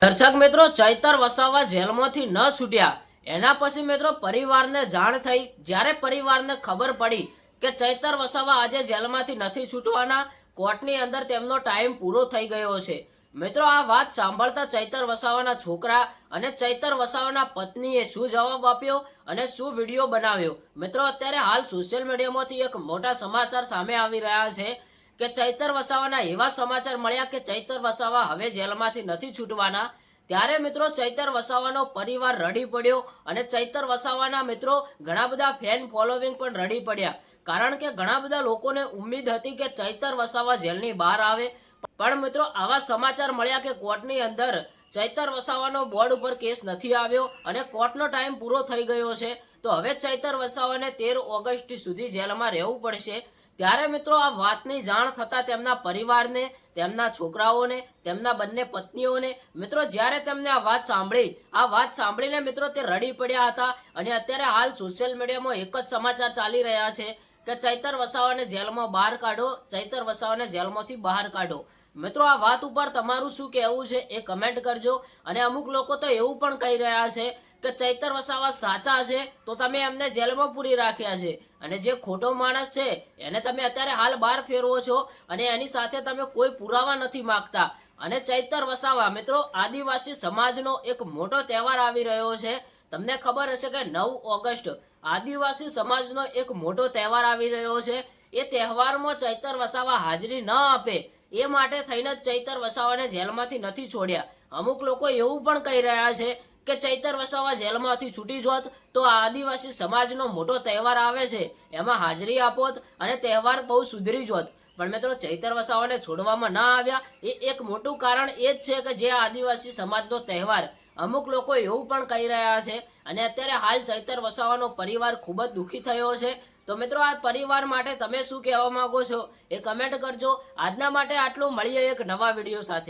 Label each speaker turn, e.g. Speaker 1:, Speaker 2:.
Speaker 1: દર્શક મિત્રો, ચૈતર વસાવા જેલમાંથી ન છૂટ્યા એના પછી મિત્રો પરિવારને જાણ થઈ. જ્યારે પરિવારને ખબર પડી કે ચૈતર વસાવા આજે જેલમાંથી નથી છૂટવાના, કોર્ટની અંદર તેમનો ટાઈમ પૂરો થઈ ગયો છે. મિત્રો, આ વાત સાંભળતા ચૈતર વસાવાના છોકરા અને ચૈતર વસાવાના પત્નીએ શું જવાબ આપ્યો અને શું વિડીયો બનાવ્યો. મિત્રો, અત્યારે હાલ સોશિયલ મીડિયામાંથી એક મોટા સમાચાર સામે આવી રહ્યા છે કે ચૈતર વસાવાના એવા સમાચાર મળ્યા કે ચૈતર વસાવા હવે જેલમાંથી નથી છૂટવાના. ત્યારે મિત્રો ચૈતર વસાવાનો પરિવાર રડી પડ્યો અને ચૈતર વસાવાના મિત્રો ઘણા બધા ફેન ફોલોવિંગ પણ રડી પડ્યા. કારણ કે ઘણા બધા લોકોને ઉમ્મીદ હતી કે ચૈતર વસાવા જેલની બહાર આવે, પણ મિત્રો આવા સમાચાર મળ્યા કે કોર્ટની અંદર ચૈતર વસાવાનો બોર્ડ ઉપર કેસ નથી આવ્યો અને કોર્ટનો ટાઈમ પૂરો થઈ ગયો છે. તો હવે ચૈતર વસાવાને 13 ઓગસ્ટ સુધી જેલમાં રહેવું પડશે. ત્યારે મિત્રો આ વાતની જાણ થતા તેમના પરિવારને, તેમના છોકરાઓને, તેમના બંને પત્નીઓને મિત્રો જ્યારે તેમને આ વાત સાંભળીને મિત્રો તે રડી પડ્યા હતા. અને અત્યારે હાલ સોશિયલ મીડિયામાં એક જ સમાચાર ચાલી રહ્યા છે કે ચૈતર વસાવાને જેલમાં બહાર કાઢો, ચૈતર વસાવાને જેલમાંથી બહાર કાઢો. મિત્રો, આ વાત ઉપર તમારું શું કહેવું છે એ કમેન્ટ કરજો. અને અમુક લોકો તો એવું પણ કહી રહ્યા છે કે ચૈતર વસાવા સાચા છે તો તમે એમને જેલમાં પૂરી રાખ્યા છે, અને જે ખોટો માણસ છે એને તમે અત્યારે હાલ બહાર ફેરવો છો અને એની સાથે તમે કોઈ પુરાવા નથી માંગતા. અને ચૈતર વસાવા મિત્રો આદિવાસી સમાજનો એક મોટો તહેવાર આવી રહ્યો છે. તમને ખબર હશે કે 9 ઓગસ્ટ આદિવાસી સમાજનો એક મોટો તહેવાર આવી રહ્યો છે. એ તહેવારમાં ચૈતર વસાવા હાજરી ન આપે એ માટે થઈને જ ચૈતર વસાવાને જેલમાંથી નથી છોડ્યા. અમુક લોકો એવું પણ કહી રહ્યા છે કે ચૈતર વસાવા જેલમાંથી છૂટી જોત તો આ આદિવાસી સમાજનો મોટો તહેવાર આવે છે એમાં હાજરી આપોત અને તહેવાર બહુ સુધરી જોત. પણ મિત્રો ચૈતર વસાવાને છોડવામાં ના આવ્યા એ એક મોટું કારણ એ જ છે કે જે આદિવાસી સમાજનો તહેવાર, અમુક લોકો એવું પણ કહી રહ્યા છે. અને અત્યારે હાલ ચૈતર વસાવાનો પરિવાર ખૂબ જ દુઃખી થયો છે. તો મિત્રો આ પરિવાર માટે તમે શું કહેવા માંગો છો એ કમેન્ટ કરજો. આજના માટે આટલું, મળીએ એક નવા વિડીયો સાથે.